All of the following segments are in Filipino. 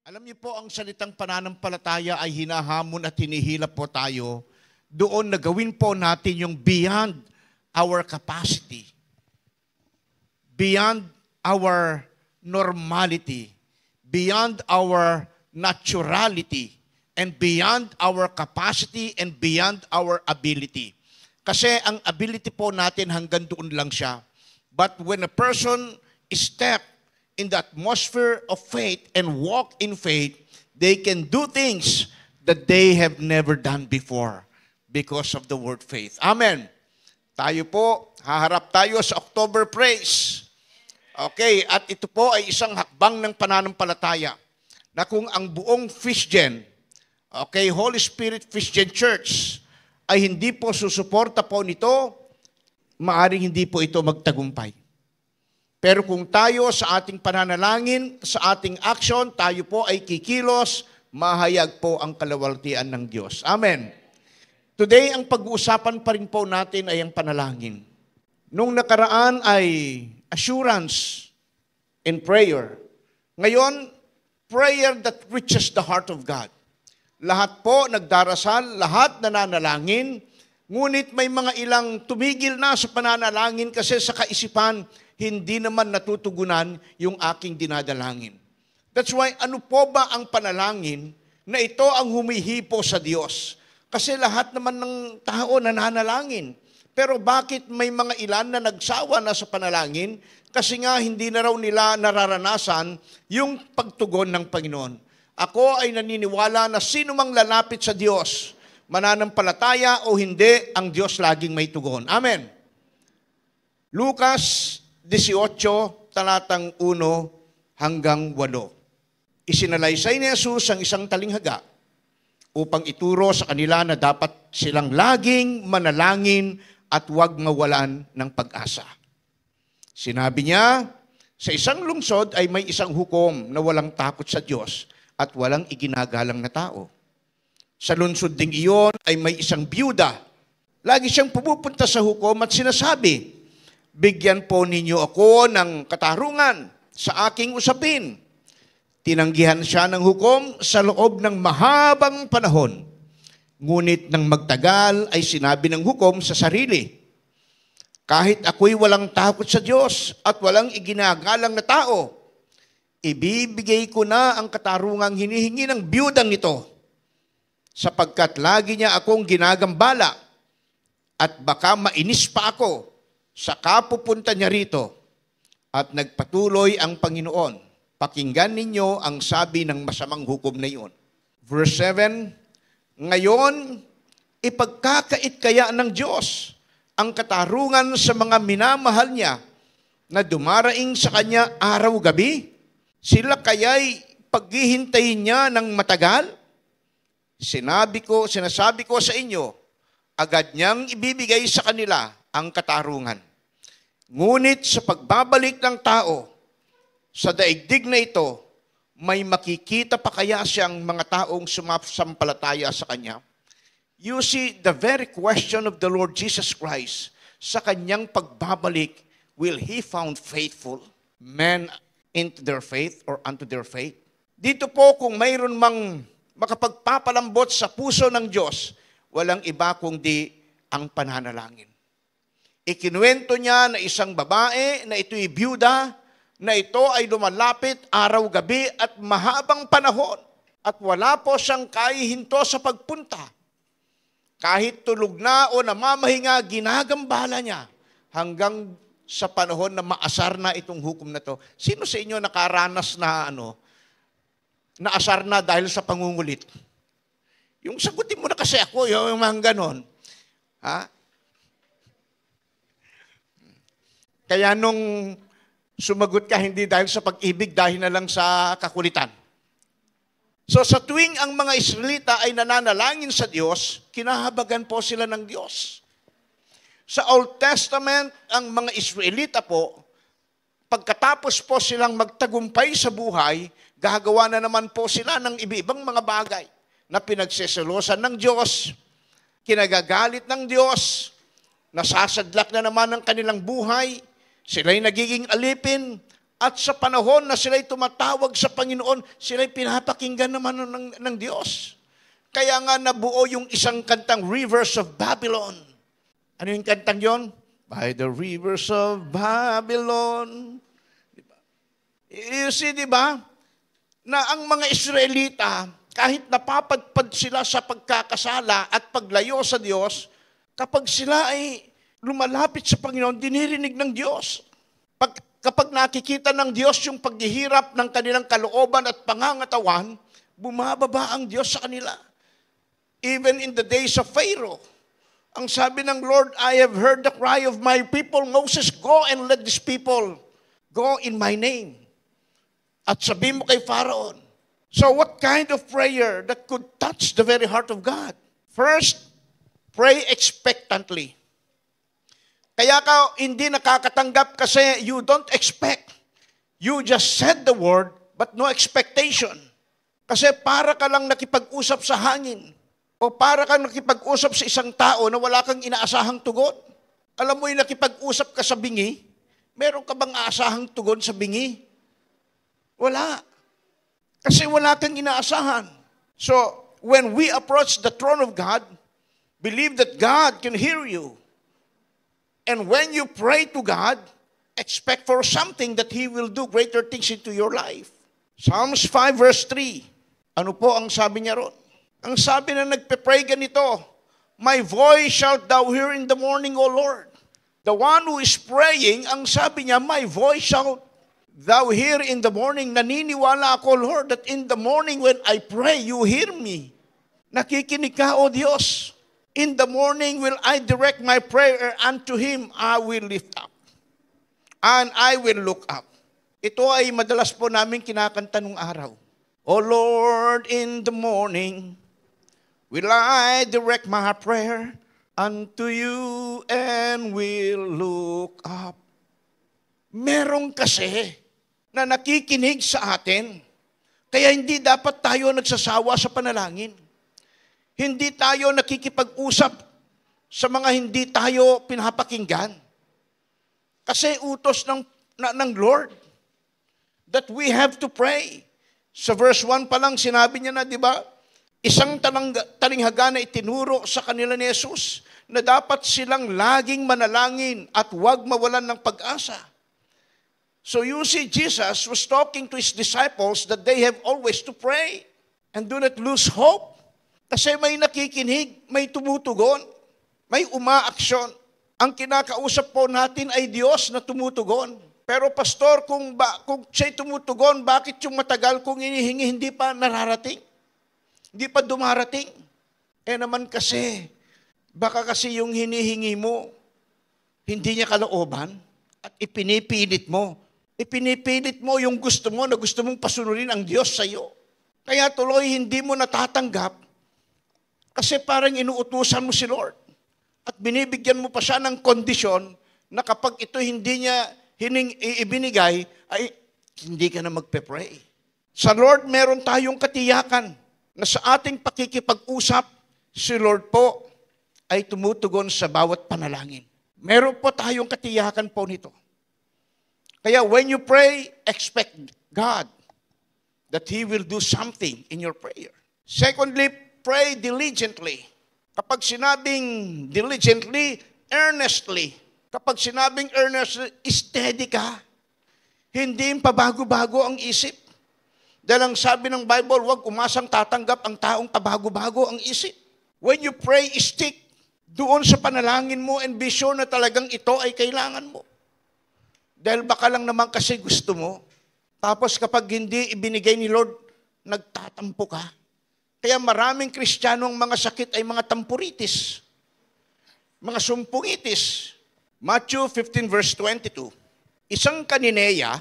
Alam niyo po, ang salitang pananampalataya ay hinahamon at hinihilap po tayo doon na gawin po natin yung beyond our capacity, beyond our normality, beyond our naturality, and beyond our capacity and beyond our ability. Kasi ang ability po natin hanggang doon lang siya. But when a person step in the atmosphere of faith and walk in faith, they can do things that they have never done before because of the word faith. Amen. Tayo po, haharap tayo sa October Praise. Okay, at ito po ay isang hakbang ng pananampalataya na kung ang buong Christian, okay, Holy Spirit Christian Church ay hindi po susuporta po nito, maaring hindi po ito magtagumpay. Pero kung tayo sa ating pananalangin, sa ating action, tayo po ay kikilos, mahayag po ang kalawalhatian ng Diyos. Amen. Today, ang pag-uusapan pa rin po natin ay ang panalangin. Nung nakaraan ay assurance in prayer. Ngayon, prayer that reaches the heart of God. Lahat po nagdarasal, lahat nananalangin, ngunit may mga ilang tumigil na sa pananalangin kasi sa kaisipan, hindi naman natutugunan yung aking dinadalangin. That's why, ano po ba ang panalangin na ito ang humihipo sa Diyos? Kasi lahat naman ng tao nananalangin. Pero bakit may mga ilan na nagsawa na sa panalangin? Kasi nga hindi na raw nila nararanasan yung pagtugon ng Panginoon. Ako ay naniniwala na sino mang lalapit sa Diyos, mananampalataya o hindi, ang Diyos laging may tugon. Amen. Lucas 18, talatang 1 hanggang 8. Isinalaysay ni Jesus ang isang talinghaga upang ituro sa kanila na dapat silang laging manalangin at huwag mawalan ng pag-asa. Sinabi niya, sa isang lungsod ay may isang hukom na walang takot sa Diyos at walang iginagalang na tao. Sa lungsod ding iyon ay may isang biyuda. Lagi siyang pumupunta sa hukom at sinasabi, bigyan po ninyo ako ng katarungan sa aking usapin. Tinanggihan siya ng hukom sa loob ng mahabang panahon. Ngunit nang magtagal ay sinabi ng hukom sa sarili, kahit ako'y walang takot sa Diyos at walang iginagalang na tao, ibibigay ko na ang katarungang hinihingi ng biyudang ito, sapagkat lagi niya akong ginagambala at baka mainis pa ako sa kapupunta niya rito. At nagpatuloy ang Panginoon. Pakinggan ninyo ang sabi ng masamang hukom na iyon. Verse 7, ngayon, ipagkakait kaya ng Diyos ang katarungan sa mga minamahal niya na dumaraing sa kanya araw-gabi? Sila kaya'y paghihintayin niya ng matagal? Sinasabi ko sa inyo, agad niyang ibibigay sa kanila ang katarungan. Ngunit sa pagbabalik ng tao, sa daigdig na ito, may makikita pa kaya siyang mga taong sumasampalataya sa Kanya? You see, the very question of the Lord Jesus Christ, sa Kanyang pagbabalik, will He found faithful men into their faith or unto their faith? Dito po, kung mayroon mang makapagpapalambot sa puso ng Diyos, walang iba kundi ang pananalangin. Ikinuwento niya na isang babae na ito'y byuda, na ito ay lumalapit araw-gabi at mahabang panahon at wala po siyang kahihinto sa pagpunta. Kahit tulog na o namamahinga, ginagambala niya hanggang sa panahon na maasar na itong hukom na to. Sino sa inyo nakaranas na naasar na dahil sa pangungulit? Yung sagutin mo na kasi ako, yung mga ganon. Ha? Kaya nung sumagot ka hindi dahil sa pag-ibig, dahil na lang sa kakulitan. So sa tuwing ang mga Israelita ay nananalangin sa Diyos, kinahabagan po sila ng Diyos. Sa Old Testament, ang mga Israelita po, pagkatapos po silang magtagumpay sa buhay, gagawa na naman po sila ng iba-ibang mga bagay na pinagseselosan ng Diyos, kinagagalit ng Diyos, nasasadlak na naman ang kanilang buhay, sila'y nagiging alipin, At sa panahon na sila'y tumatawag sa Panginoon, sila'y pinapakinggan naman ng Diyos. Kaya nga nabuo yung isang kantang Rivers of Babylon. Ano yung kantang yon? By the rivers of Babylon. Diba? You see, di ba? Na ang mga Israelita, kahit napapadpad sila sa pagkakasala at paglayo sa Diyos, kapag sila ay lumalapit sa Panginoon, dinirinig ng Diyos. Kapag nakikita ng Diyos yung paghihirap ng kanilang kalooban at pangangatawan, bumababa ang Diyos sa kanila. Even in the days of Pharaoh, ang sabi ng Lord, I have heard the cry of my people. Moses, go and let these people go in my name. At sabi mo kay Pharaoh. So what kind of prayer that could touch the very heart of God? First, pray expectantly. Kaya ka hindi nakakatanggap kasi you don't expect. You just said the word, but no expectation. Kasi para ka lang nakipag-usap sa hangin. O para kang nakipag-usap sa isang tao na wala kang inaasahang tugon. Alam mo yung nakipag-usap ka sa bingi, meron ka bang aasahang tugon sa bingi? Wala. Kasi wala kang inaasahan. So, when we approach the throne of God, believe that God can hear you. And when you pray to God, expect for something that He will do greater things into your life. Psalms 5 verse 3. Ano po ang sabi niya ron? Ang sabi na nagpe-pray ganito, my voice shalt thou hear in the morning, O Lord. The one who is praying, ang sabi niya, my voice shalt thou hear in the morning. Naniniwala ako, Lord, that in the morning when I pray, you hear me. Nakikinig ka, O Diyos. In the morning will I direct my prayer unto Him, I will lift up. And I will look up. Ito ay madalas po namin kinakanta nung araw. O Lord, in the morning, will I direct my prayer unto you and will look up. Meron kasi na nakikinig sa atin, kaya hindi dapat tayo nagsasawa sa panalangin. Hindi tayo nakikipag-usap sa mga hindi tayo pinapakinggan. Kasi utos ng Lord that we have to pray. Sa verse 1 pa lang sinabi niya na, di ba? Isang talinghaga na itinuro sa kanila ni Jesus na dapat silang laging manalangin at huwag mawalan ng pag-asa. So you see, Jesus was talking to His disciples that they have always to pray and do not lose hope. Kasi may nakikinig, may tumutugon, may umaaksyon. Ang kinakausap po natin ay Diyos na tumutugon. Pero pastor, kung siya'y tumutugon, bakit yung matagal kong inihingi hindi pa nararating? Hindi pa dumarating. Naman kasi, baka kasi yung hinihingi mo, hindi niya kalooban at ipinipilit mo. Ipinipilit mo yung gusto mo na gusto mong pasunurin ang Diyos sa iyo. Kaya tuloy hindi mo natatanggap kasi parang inuutusan mo si Lord. At binibigyan mo pa siya ng kondisyon na kapag ito hindi niya ibinigay, ay hindi ka na magpe-pray. Sa Lord, meron tayong katiyakan na sa ating pakikipag-usap, si Lord po ay tumutugon sa bawat panalangin. Meron po tayong katiyakan po nito. Kaya when you pray, expect God that He will do something in your prayer. Secondly, pray diligently. Kapag sinabing diligently, earnestly. Kapag sinabing earnestly, steady ka. Hindi pabago-bago ang isip. Dahil ang sabi ng Bible, huwag umasang tatanggap ang taong pabago-bago ang isip. When you pray, stick doon sa panalangin mo and be sure na talagang ito ay kailangan mo. Dahil baka lang naman kasi gusto mo. Tapos kapag hindi ibinigay ni Lord, nagtatampo ka. Kaya maraming Kristiyanong mga sakit ay mga tampuritis. Mga sumpungitis. Matthew 15 verse 22. Isang kanineya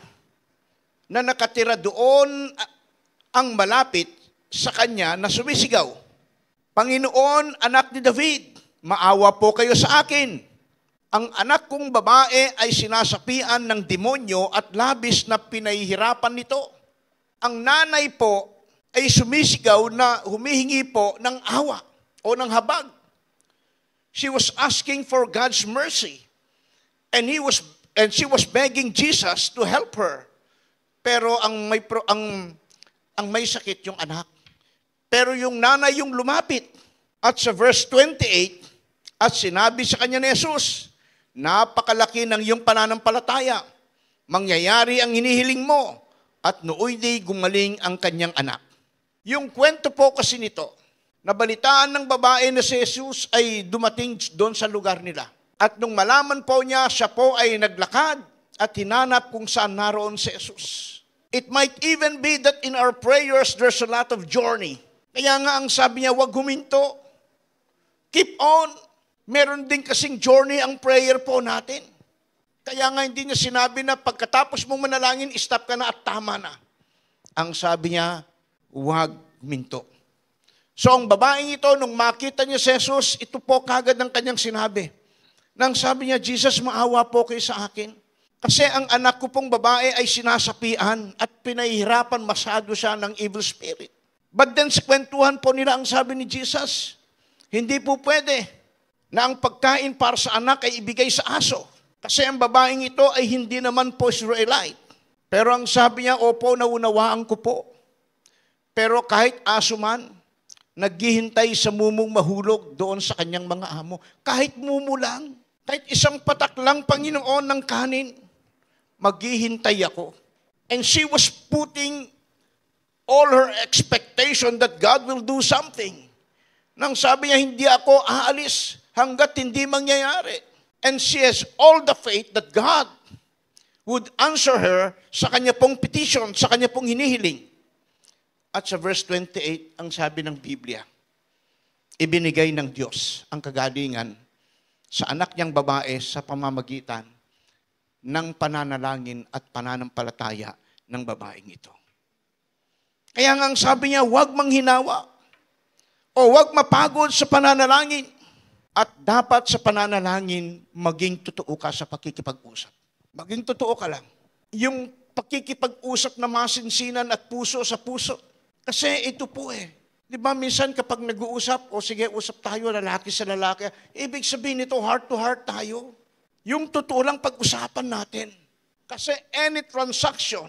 na nakatira doon ang malapit sa kanya na sumisigaw, Panginoon, anak ni David, maawa po kayo sa akin. Ang anak kong babae ay sinasapian ng demonyo at labis na pinahihirapan nito. Ang nanay po ay sumisigaw na humihingi po ng awa o ng habag. She was asking for God's mercy. And she was begging Jesus to help her. pero ang may sakit yung anak. Pero yung nanay yung lumapit. At sa verse 28, at sinabi sa kanya ni Jesus, napakalaki ng iyong pananampalataya. Mangyayari ang hinihiling mo. At nooy di gumaling ang kanyang anak. Yung kwento po kasi nito, nabalitaan ng babae na si Jesus ay dumating doon sa lugar nila. At nung malaman po niya, siya po ay naglakad at hinanap kung saan naroon si Jesus. It might even be that in our prayers, there's a lot of journey. Kaya nga ang sabi niya, huwag huminto. Keep on. Meron din kasing journey ang prayer po natin. Kaya nga hindi niya sinabi na pagkatapos mong manalangin, stop ka na at tama na. Ang sabi niya, huwag huminto. So ang babaeng ito, nung makita niya si Jesus, ito po kagad ang kanyang sinabi. Nang sabi niya, Jesus, maawa po kayo sa akin. Kasi ang anak ko pong babae ay sinasapian at pinahihirapan masyado siya ng evil spirit. But then sa kwentuhan po nila ang sabi ni Jesus, hindi po pwede na ang pagkain para sa anak ay ibigay sa aso. Kasi ang babaeng ito ay hindi naman po Israelite. Pero ang sabi niya, opo, naunawaan ko po. Pero kahit aso man, naghihintay sa mumong mahulog doon sa kanyang mga amo. Kahit mumu lang, kahit isang patak lang, Panginoon, ng kanin, maghihintay ako. And she was putting all her expectation that God will do something. Nang sabi niya, hindi ako aalis hanggat hindi mangyayari. And she has all the faith that God would answer her sa kanya pong petition, sa kanya pong hinihiling. At sa verse 28, ang sabi ng Biblia, ibinigay ng Diyos ang kagalingan sa anak niyang babae sa pamamagitan ng pananalangin at pananampalataya ng babaeng ito. Kaya nga ang sabi niya, huwag manghinawa o huwag mapagod sa pananalangin. At dapat sa pananalangin, maging totoo ka sa pakikipag-usap. Maging totoo ka lang. Yung pakikipag-usap na masinsinan at puso sa puso. Kasi ito po Di ba minsan kapag nag-uusap, o sige, usap tayo, lalaki sa lalaki, ibig sabihin nito, heart to heart tayo. Yung totoo lang pag-usapan natin. Kasi any transaction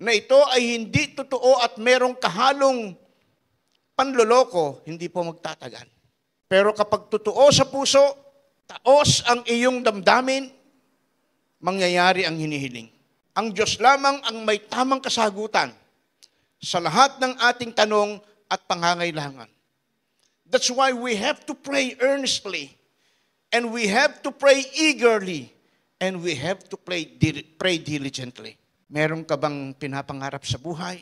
na ito ay hindi totoo at merong kahalong panloloko, hindi po magtatagal. Pero kapag totoo sa puso, taos ang iyong damdamin, mangyayari ang hinihiling. Ang Diyos lamang ang may tamang kasagutan sa lahat ng ating tanong at pangangailangan. That's why we have to pray earnestly, and we have to pray eagerly, and we have to pray diligently. Meron ka bang pinapangarap sa buhay?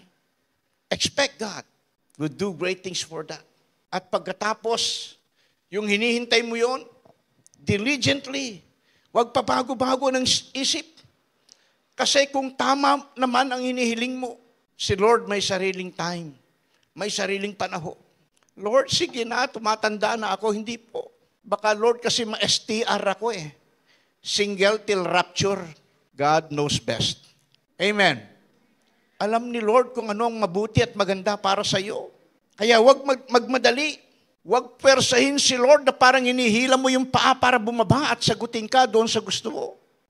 Expect God will do great things for that. At pagkatapos, yung hinihintay mo yon, diligently, huwag pabago-bago ng isip. Kasi kung tama naman ang hinihiling mo, si Lord may sariling time, may sariling panahon. Lord, sige na, tumatanda na ako. Hindi po. Baka Lord kasi ma-STR ako Single till rapture. God knows best. Amen. Alam ni Lord kung ano ang mabuti at maganda para sa iyo. Kaya huwag magmadali. Huwag persahin si Lord na parang hinihila mo yung paa para bumaba at sagutin ka doon sa gusto mo.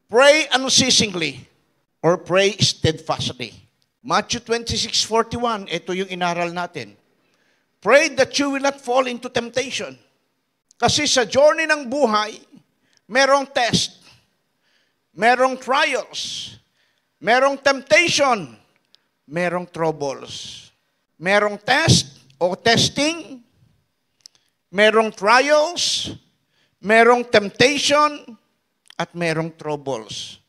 Pray unceasingly or pray steadfastly. Matthew 26:41, ito yung inaral natin. Pray that you will not fall into temptation. Kasi sa journey ng buhay, merong test, merong trials, merong temptation, merong troubles. Merong test o testing, merong trials, merong temptation, at merong troubles.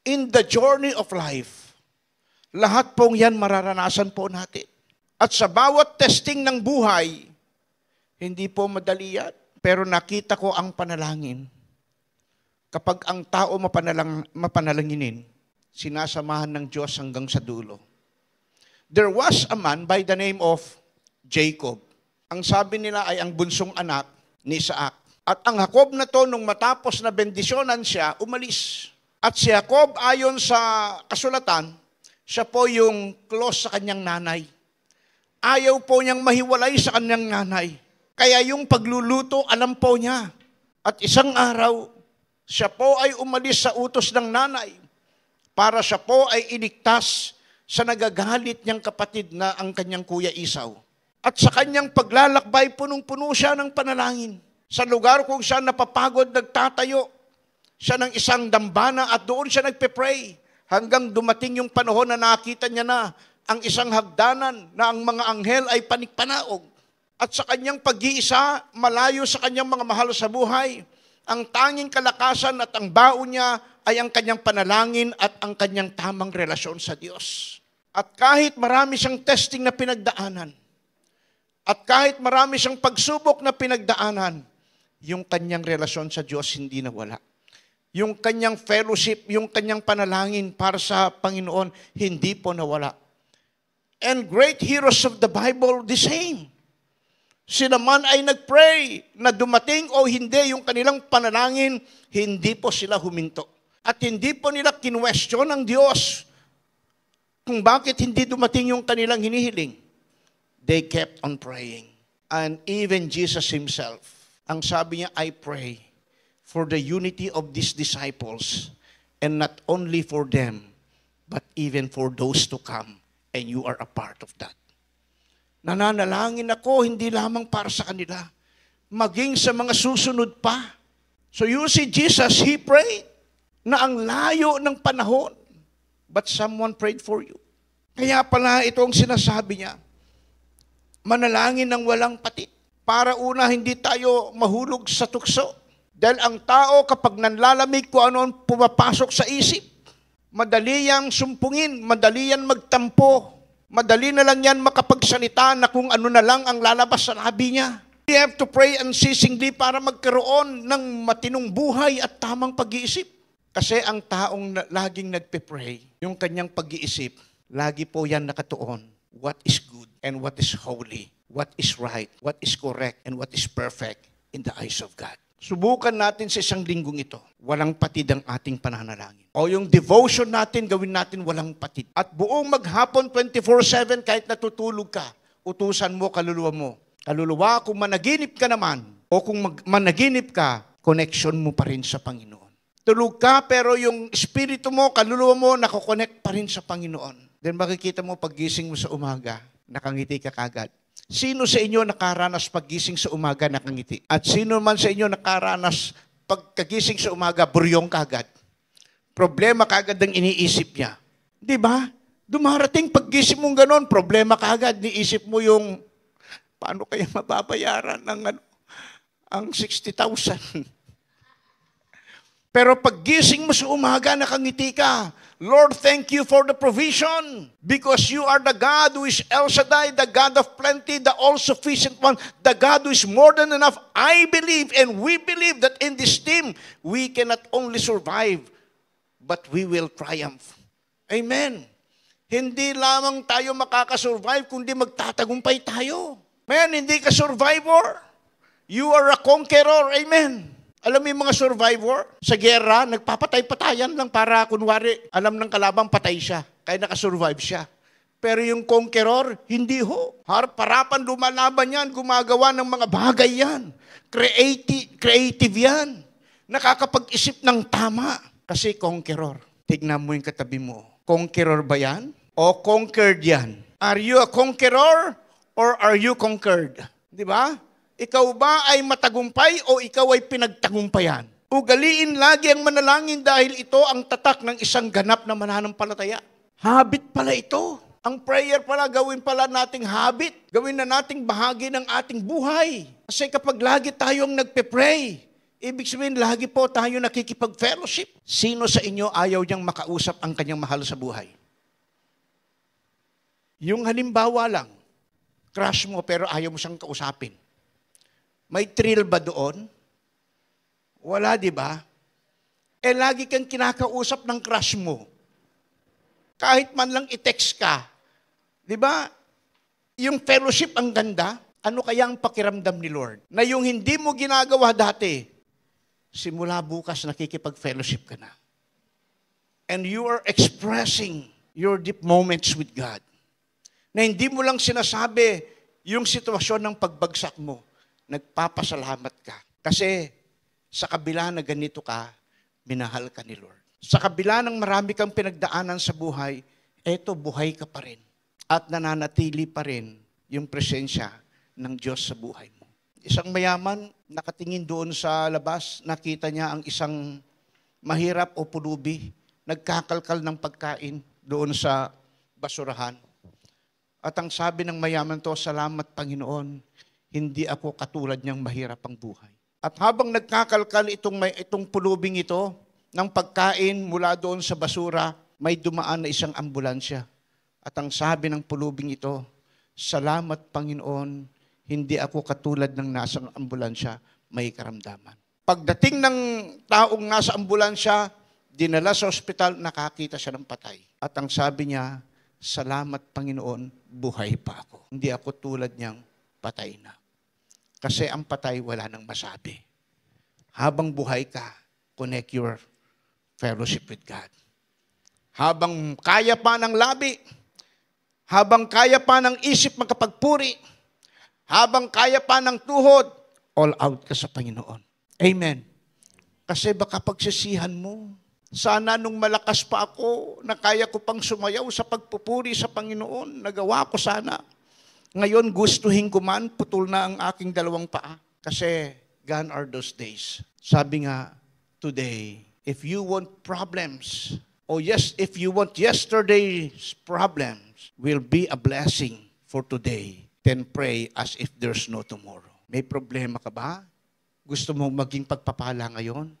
In the journey of life, lahat pong yan mararanasan po natin. At sa bawat testing ng buhay, hindi po madali yan. Pero nakita ko ang panalangin. Kapag ang tao mapanalanginin, sinasamahan ng Diyos hanggang sa dulo. There was a man by the name of Jacob. Ang sabi nila ay ang bunsong anak ni Isaac. At ang Jacob na to, nung matapos na bendisyonan siya, umalis. At si Jacob, ayon sa kasulatan, siya po yung close sa kanyang nanay. Ayaw po niyang mahiwalay sa kanyang nanay. Kaya yung pagluluto, alam po niya. At isang araw, siya po ay umalis sa utos ng nanay para siya po ay iligtas sa nagagalit niyang kapatid na ang kanyang kuya Esau. At sa kanyang paglalakbay, punong-puno siya ng panalangin. Sa lugar kung siya napapagod, nagtatayo siya ng isang dambana at doon siya nagpe-pray. Hanggang dumating yung panahon na nakita niya na ang isang hagdanan na ang mga anghel ay panikpanaog. At sa kanyang pag-iisa, malayo sa kanyang mga mahal sa buhay, ang tanging kalakasan at ang baon niya ay ang kanyang panalangin at ang kanyang tamang relasyon sa Diyos. At kahit marami siyang testing na pinagdaanan, at kahit marami siyang pagsubok na pinagdaanan, yung kanyang relasyon sa Diyos hindi nawala. Yung kanyang fellowship, yung kanyang panalangin para sa Panginoon, hindi po nawala. And great heroes of the Bible, the same. Sila man ay nagpray na dumating o hindi yung kanilang panalangin, hindi po sila huminto. At hindi po nila kinwestiyon ng Diyos kung bakit hindi dumating yung kanilang hinihiling. They kept on praying. And even Jesus himself, ang sabi niya, I pray for the unity of these disciples and not only for them, but even for those to come. And you are a part of that. Nananalangin ako, hindi lamang para sa kanila, maging sa mga susunod pa. So you see, Jesus, He prayed na ang layo ng panahon, but someone prayed for you. Kaya pala itong sinasabi niya, manalangin ng walang patid. Para una, hindi tayo mahulog sa tukso. Dahil ang tao kapag nanlalamig kung ano ang pumapasok sa isip, madali yang sumpungin, madali yan magtampo, madali na lang yan makapagsalita na kung ano na lang ang lalabas sa labi niya. We have to pray unceasingly para magkaroon ng matinong buhay at tamang pag-iisip. Kasi ang taong laging nagpe-pray, yung kanyang pag-iisip, lagi po yan nakatuon. What is good and what is holy, what is right, what is correct, and what is perfect in the eyes of God. Subukan natin sa isang linggong ito, walang patid ang ating pananalangin. O yung devotion natin, gawin natin walang patid. At buong maghapon, 24/7, kahit natutulog ka, utusan mo kaluluwa mo. Kaluluwa, kung managinip ka naman, o kung managinip ka, connection mo pa rin sa Panginoon. Tulog ka, pero yung espiritu mo, kaluluwa mo, nakokonect pa rin sa Panginoon. Then makikita mo, paggising mo sa umaga, nakangiti ka kagad. Sino sa inyo nakaranas paggising sa umaga nakangiti? At sino man sa inyo nakaranas pagkagising sa umaga, buryong kagad? Problema kagad ang iniisip niya. Di ba? Dumarating paggising mong ganon, problema kagad. Niisip mo yung, paano kaya mababayaran ang 60,000? Pero paggising mo sa umaga, nakangiti ka. Lord, thank you for the provision because you are the God who is El Shaddai, the God of plenty, the all-sufficient one, the God who is more than enough. I believe and we believe that in this team, we cannot only survive, but we will triumph. Amen. Hindi lamang tayo makakasurvive, kundi magtatagumpay tayo. Man, hindi ka survivor. You are a conqueror. Amen. Alam mo yung mga survivor? Sa gera, nagpapatay-patayan lang para kunwari, alam ng kalabang patay siya. Kaya nakasurvive siya. Pero yung conqueror, hindi ho. Parapan lumalaban yan, gumagawa ng mga bagay yan. Creative yan. Nakakapag-isip ng tama. Kasi conqueror. Tignan mo yung katabi mo. Conqueror ba yan? O conquered yan? Are you a conqueror or are you conquered? Di ba? Ikaw ba ay matagumpay o ikaw ay pinagtagumpayan? Ugaliin lagi ang manalangin dahil ito ang tatak ng isang ganap na mananampalataya. Habit pala ito. Ang prayer pala, gawin pala nating habit. Gawin na nating bahagi ng ating buhay. Kasi kapag lagi tayong nagpe-pray, ibig sabihin lagi po tayo nakikipag-fellowship. Sino sa inyo ayaw niyang makausap ang kanyang mahal sa buhay? Yung halimbawa lang, crush mo pero ayaw mo siyang kausapin. May thrill ba doon? Wala, di ba? Eh, lagi kang kinakausap ng crush mo. Kahit man lang i-text ka. Di ba? Yung fellowship ang ganda. Ano kaya ang pakiramdam ni Lord? Na yung hindi mo ginagawa dati, simula bukas nakikipag-fellowship ka na. And you are expressing your deep moments with God. Na hindi mo lang sinasabi yung sitwasyon ng pagbagsak mo. Nagpapasalamat ka. Kasi sa kabila na ganito ka, minahal ka ni Lord. Sa kabila ng marami kang pinagdaanan sa buhay, eto, buhay ka pa rin. At nananatili pa rin yung presensya ng Diyos sa buhay mo. Isang mayaman, nakatingin doon sa labas, nakita niya ang isang mahirap o pulubi, nagkakalkal ng pagkain doon sa basurahan. At ang sabi ng mayaman to, salamat Panginoon, hindi ako katulad niyang mahirap ang buhay. At habang nagkakalkal itong pulubing ito ng pagkain mula doon sa basura, may dumaan na isang ambulansya. At ang sabi ng pulubing ito, salamat Panginoon, hindi ako katulad ng nasa ambulansya, may karamdaman. Pagdating ng taong nasa ambulansya, dinala sa ospital, nakakita siya ng patay. At ang sabi niya, salamat Panginoon, buhay pa ako. Hindi ako tulad niyang patay na. Kasi ang patay, wala nang masabi. Habang buhay ka, connect your fellowship with God. Habang kaya pa ng labi, habang kaya pa ng isip makapagpuri, habang kaya pa ng tuhod, all out ka sa Panginoon. Amen. Kasi baka pagsisihan mo, sana nung malakas pa ako, na kaya ko pang sumayaw sa pagpupuri sa Panginoon, nagawa ko sana. Ngayon gustuhin ko man, putol na ang aking dalawang paa. Kasi gone are those days. Sabi nga, today, if you want problems, if you want yesterday's problems, will be a blessing for today. Then pray as if there's no tomorrow. May problema ka ba? Gusto mong maging pagpapala ngayon?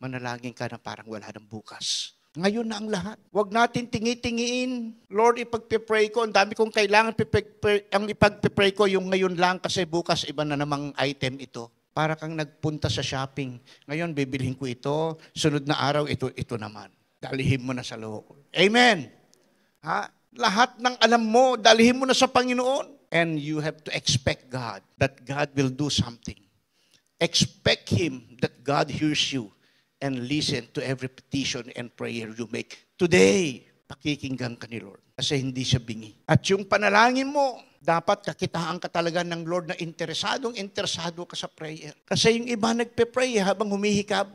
Manalangin ka na parang wala ng bukas. Ngayon na ang lahat. Huwag natin tingi-tingiin. Lord, ipag-pray ko. Ang dami kong kailangan ang ipag-pray ko yung ngayon lang kasi bukas iba na namang item ito. Para kang nagpunta sa shopping. Ngayon, bibilhin ko ito. Sunod na araw, ito naman. Dalhin mo na sa loob. Amen. Ha? Lahat ng alam mo, dalhin mo na sa Panginoon. And you have to expect God, that God will do something. Expect Him that God hears you and listen to every petition and prayer you make. Today, pakikinggan ka ni Lord. Kasi hindi siya bingi. At yung panalangin mo, dapat kakitaan ka talaga ng Lord na interesado ka sa prayer. Kasi yung iba nagpe-pray habang humihikab.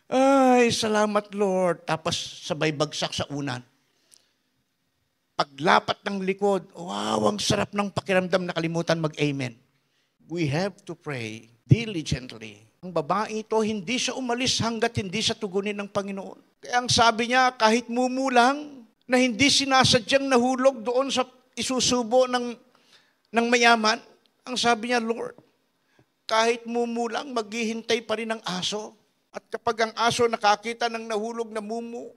Ay, salamat Lord. Tapos sabay bagsak sa unan. Paglapat ng likod, wow, ang sarap ng pakiramdam, nakalimutan mag-amen. We have to pray diligently. Ang babae ito, hindi siya umalis hanggat hindi siya tugunin ng Panginoon. Kaya ang sabi niya, kahit mumulang, na hindi sinasadyang nahulog doon sa isusubo ng mayaman, ang sabi niya, Lord, kahit mumulang, maghihintay pa rin ang aso. At kapag ang aso nakakita ng nahulog na mumu,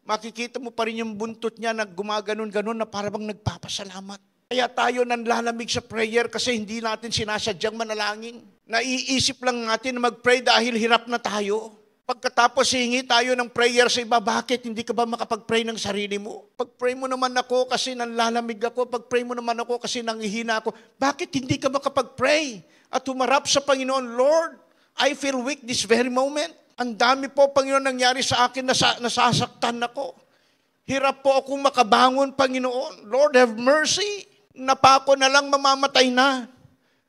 makikita mo pa rin yung buntot niya na gumaganon-ganon na parang nagpapasalamat. Kaya tayo nanlalamig sa prayer kasi hindi natin sinasadyang manalangin. Naiisip lang natin na mag-pray dahil hirap na tayo. Pagkatapos hihingi tayo ng prayer sa iba, bakit hindi ka ba makapag-pray ng sarili mo? Pag-pray mo naman ako kasi nanlalamig ako, pag-pray mo naman ako kasi nanghihina ako, bakit hindi ka makapag-pray at humarap sa Panginoon, Lord, I feel weak this very moment. Ang dami po, Panginoon, nangyari sa akin, nasasaktan ako. Hirap po akong makabangon, Panginoon. Lord, have mercy. Napako na lang mamamatay na.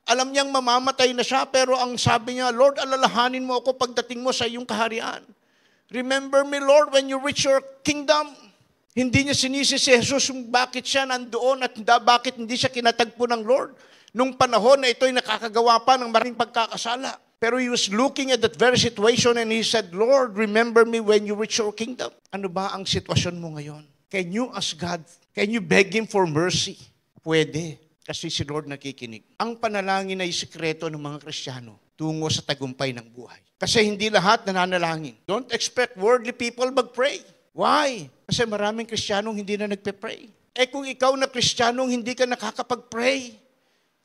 Alam niyang mamamatay na siya, pero ang sabi niya, Lord, alalahanin mo ako pagdating mo sa iyong kaharian. Remember me, Lord, when you reach your kingdom. Hindi niya sinisi si Jesus kung bakit siya nandoon at bakit hindi siya kinatagpo ng Lord. Nung panahon na ito'y nakakagawa pa ng maraming pagkakasala. Pero he was looking at that very situation and he said, Lord, remember me when you reach your kingdom. Ano ba ang sitwasyon mo ngayon? Can you ask God? Can you beg Him for mercy? Pwede. Kasi si Lord nakikinig. Ang panalangin ay sikreto ng mga Kristiyano tungo sa tagumpay ng buhay. Kasi hindi lahat nananalangin. Don't expect worldly people mag-pray. Why? Kasi maraming Kristiyanong hindi na nagpe-pray. Kung ikaw na Kristiyanong hindi ka nakakapag-pray,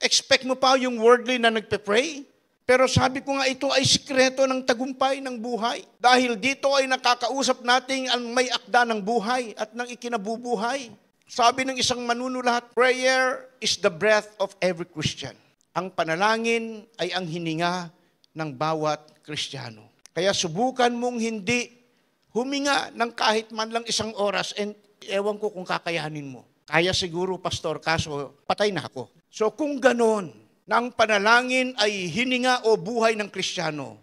expect mo pa yung worldly na nagpe-pray? Pero sabi ko nga, ito ay sikreto ng tagumpay ng buhay. Dahil dito ay nakakausap natin ang may akda ng buhay at ng ikinabubuhay. Sabi ng isang manunulat, prayer is the breath of every Christian. Ang panalangin ay ang hininga ng bawat Kristiyano. Kaya subukan mong hindi huminga ng kahit man lang isang oras and ewan ko kung kakayanin mo. Kaya siguro, Pastor, kaso patay na ako. So kung ganon, na ang panalangin ay hininga o buhay ng Kristiyano,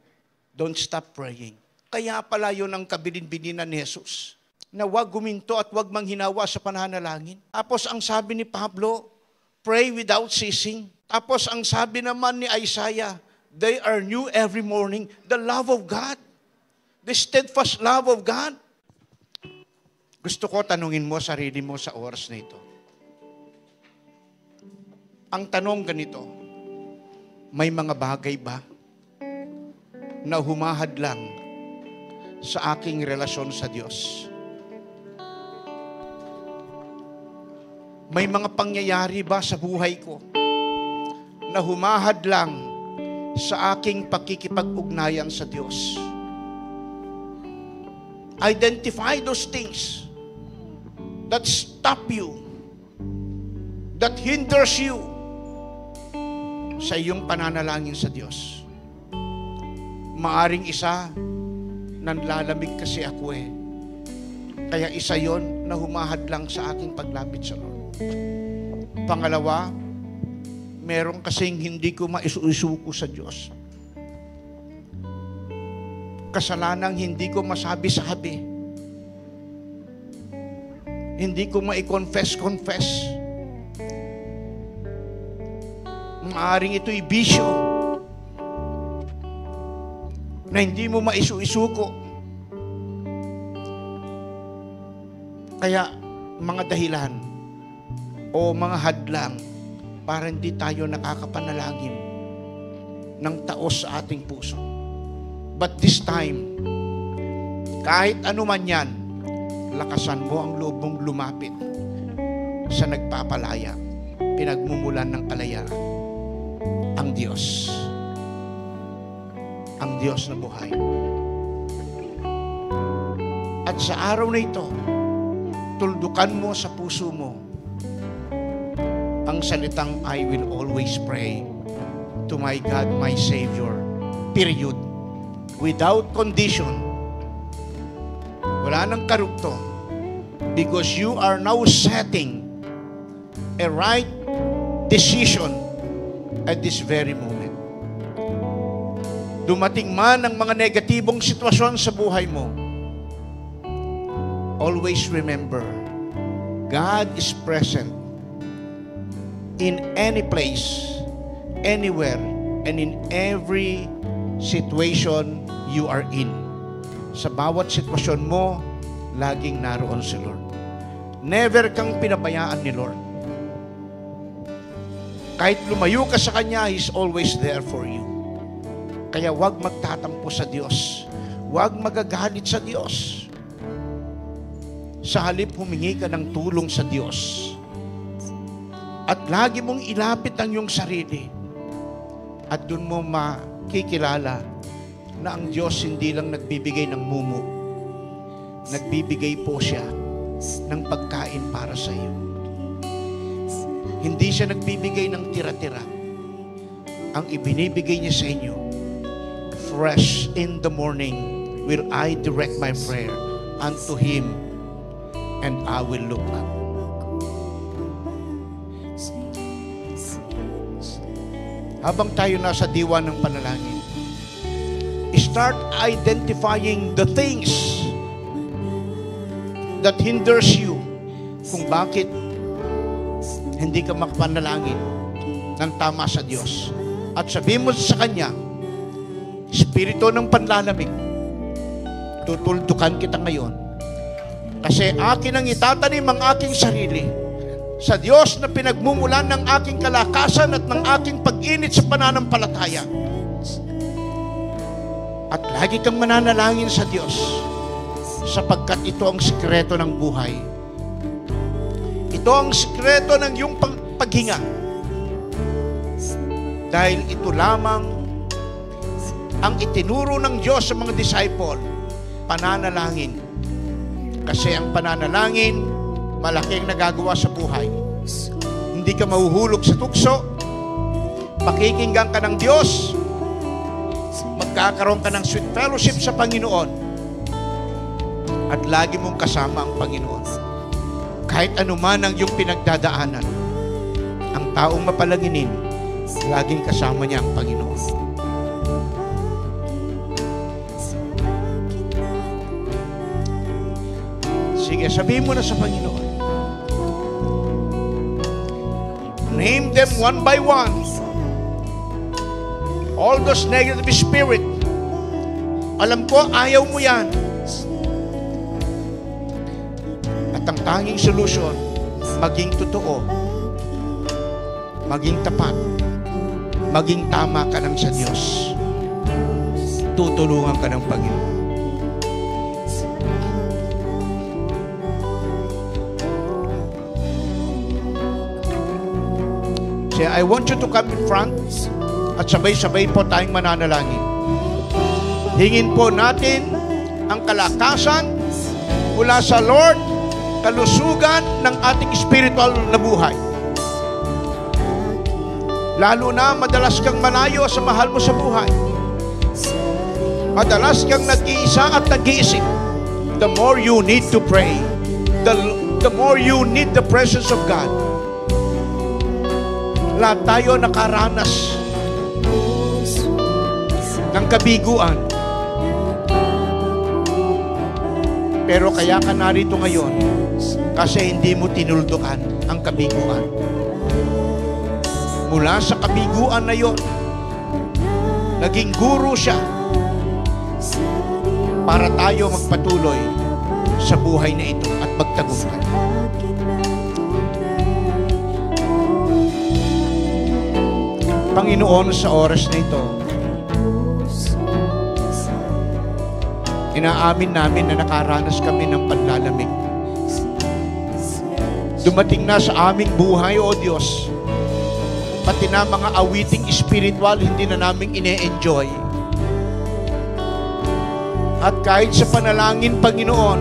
don't stop praying. Kaya pala yun ang kabilin-bilinan ni Jesus, na huwag guminto at huwag manghinawa sa pananalangin. Tapos ang sabi ni Pablo, pray without ceasing. Tapos ang sabi naman ni Isaiah, they are new every morning. The love of God, the steadfast love of God. Gusto ko tanungin mo sarili mo sa oras na ito. Ang tanong ganito, may mga bagay ba na humahadlang sa aking relasyon sa Diyos? May mga pangyayari ba sa buhay ko na humahadlang sa aking pakikipag-ugnayan sa Diyos? Identify those things that stop you, that hinders you sa iyong pananalangin sa Diyos. Maaring isa, nanlalamig kasi ako eh. Kaya isa yon na humahadlang sa aking paglapit sa Lord. Pangalawa, meron kasing hindi ko maisusuko sa Diyos. Kasalanang hindi ko masabi-sabi. Hindi ko mai-confess. Maaring ito'y bisyo na hindi mo maisusuko. Kaya mga dahilan o mga hadlang para hindi tayo nakakapanalangin ng taos sa ating puso. But this time, kahit ano man yan, lakasan mo ang loob mong lumapit sa nagpapalaya, pinagmumulan ng kalayaan, ang Diyos. Ang Diyos na buhay. At sa araw na ito, tuldukan mo sa puso mo ang salitang, I will always pray to my God, my Savior. Period. Without condition. Wala nang karugtong. Because you are now setting a right decision at this very moment. Dumating man ang mga negatibong sitwasyon sa buhay mo, always remember, God is present in any place, anywhere, and in every situation you are in. Sa bawat sitwasyon mo, laging naroon si Lord. Never kang pinabayaan ni Lord. Kahit lumayo ka sa Kanya, He's always there for you. Kaya huwag magtatampo sa Diyos. Huwag magagalit sa Diyos. Sa halip, humingi ka ng tulong sa Diyos. At lagi mong ilapit ang iyong sarili. At doon mo makikilala na ang Diyos hindi lang nagbibigay ng mumu. Nagbibigay po siya ng pagkain para sa iyo. Hindi siya nagbibigay ng tira-tira. Ang ibinibigay niya sa inyo, fresh in the morning will I direct my prayer unto Him, and I will look up. Habang tayo nasa diwa ng panalangin, start identifying the things that hinders you kung bakit hindi ka makapanalangin ng tama sa Diyos. At sabihin mo sa Kanya, Espiritu ng panlalamig, tutuldukan kita ngayon. Kasi akin ang itatanim ang aking sarili sa Diyos na pinagmumulan ng aking kalakasan at ng aking pag-init sa pananampalataya. At lagi kang mananalangin sa Diyos sapagkat ito ang sikreto ng buhay. Ito ang sikreto ng iyong paghinga. Dahil ito lamang ang itinuro ng Diyos sa mga disciple, pananalangin. Kasi ang pananalangin, malaking nagagawa sa buhay. Hindi ka mahuhulog sa tukso, pakikinggan ka ng Diyos, magkakaroon ka ng sweet fellowship sa Panginoon, at lagi mong kasama ang Panginoon. Kahit anuman ang iyong pinagdadaanan, ang taong mapalanginin, laging kasama niya ang Panginoon. Sige, sabihin mo na sa Panginoon. Name them one by one. All those negative spirit. Alam ko, ayaw mo yan. At ang tanging solution, maging totoo, maging tapat, maging tama ka lang sa Diyos. Tutulungan ka ng Panginoon. So, I want you to come in front at sabay-sabay po tayong mananalangin. Hingin po natin ang kalakasan mula sa Lord, kalusugan ng ating spiritual na buhay. Lalo na madalas kang malayo sa mahal mo sa buhay. Madalas kang nag-iisa at nag-iisip. The more you need to pray, the more you need the presence of God. Lahat tayo nakaranas ng kabiguan. Pero kaya ka narito ngayon kasi hindi mo tinuldukan ang kabiguan. Mula sa kabiguan na yon, naging guro siya para tayo magpatuloy sa buhay na ito at magtagumpay. Panginoon, sa oras na ito, inaamin namin na nakaranas kami ng panlalamig. Dumating na sa aming buhay, O Diyos, pati na mga awiting spiritual hindi na namin ine-enjoy. At kahit sa panalangin, Panginoon,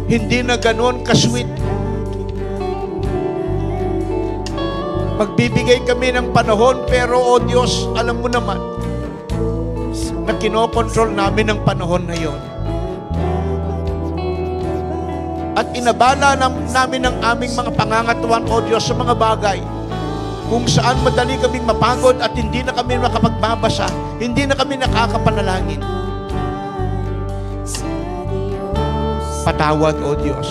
hindi na ganoon kasweet. Magbibigay kami ng panahon, pero O Diyos, alam mo naman na kinokontrol namin ang panahon na yon. At inabala namin ang aming mga pangangatuan, O Diyos, sa mga bagay kung saan madali kaming mapagod at hindi na kami makapagbabasa, hindi na kami nakakapanalangin. Patawad, O Diyos.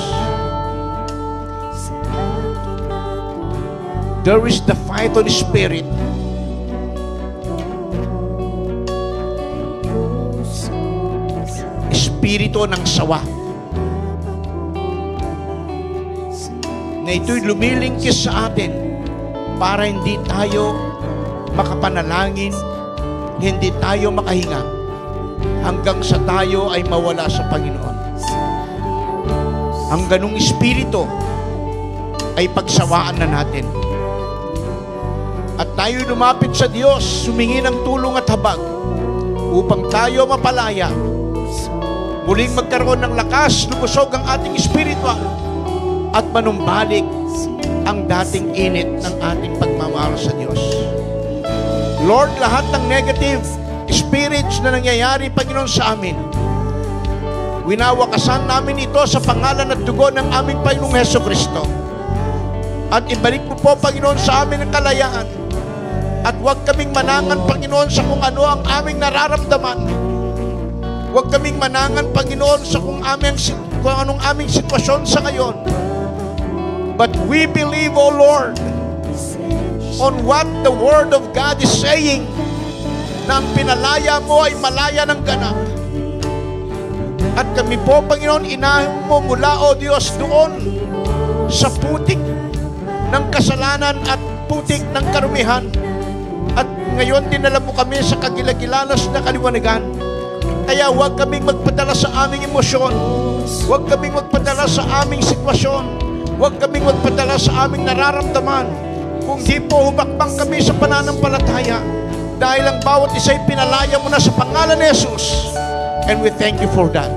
There is the vital spirit espiritu ng sawa na ito'y lumilingkis sa atin para hindi tayo makapanalangin, hindi tayo makahinga hanggang sa tayo ay mawala sa Panginoon. Ang ganung espiritu ay pagsawaan na natin at tayo lumapit sa Diyos, sumingi ng tulong at habag upang tayo mapalaya, muling magkaroon ng lakas, lumusog ang ating spiritual at manumbalik ang dating init ng ating pagmamahal sa Diyos. Lord, lahat ng negative spirits na nangyayari, Panginoon, sa amin, winawakasan namin ito sa pangalan at dugo ng aming Panginoong Hesukristo. At ibalik mo po, Panginoon, sa amin ang kalayaan. At huwag kaming manangan, Panginoon, sa kung ano ang aming nararamdaman. Huwag kaming manangan, Panginoon, sa kung anong aming sitwasyon sa ngayon. But we believe, O Lord, on what the Word of God is saying, na ang pinalaya mo ay malaya ng ganap. At kami po, Panginoon, inahin mo mula, O Diyos, doon sa putik ng kasalanan at putik ng karumihan. At ngayon, dinala mo kami sa kagilagilalas na kaliwanagan. Kaya huwag kaming magpadala sa aming emosyon. Huwag kaming magpadala sa aming sitwasyon. Huwag kaming magpadala sa aming nararamdaman. Kung di po humakbang kami sa pananampalataya, dahil ang bawat isa'y pinalaya mo na sa pangalan ni Jesus. And we thank you for that.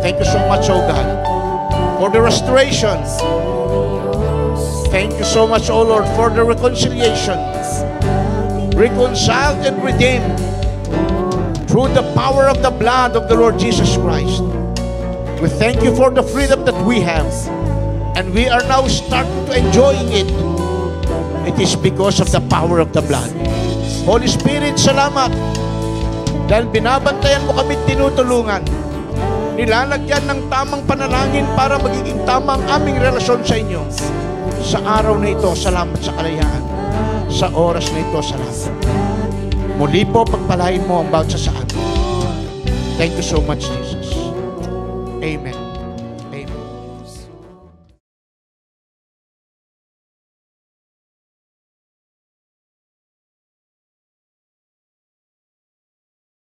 Thank you so much, O God, for the restoration. Thank you so much, O Lord, for the reconciliation. Reconciled and redeemed through the power of the blood of the Lord Jesus Christ. We thank you for the freedom that we have, and we are now starting to enjoying it. It is because of the power of the blood. Holy Spirit, salamat dahil binabantayan mo kami, tinutulungan. nilalagyan ng tamang panalangin para magiging tamang aming relasyon sa inyo. Sa araw na ito, salamat sa kalayaan. Sa oras na ito, salamat. Muli po, pagpalain mo ang bawat sa amin. Thank you so much, Jesus. Amen.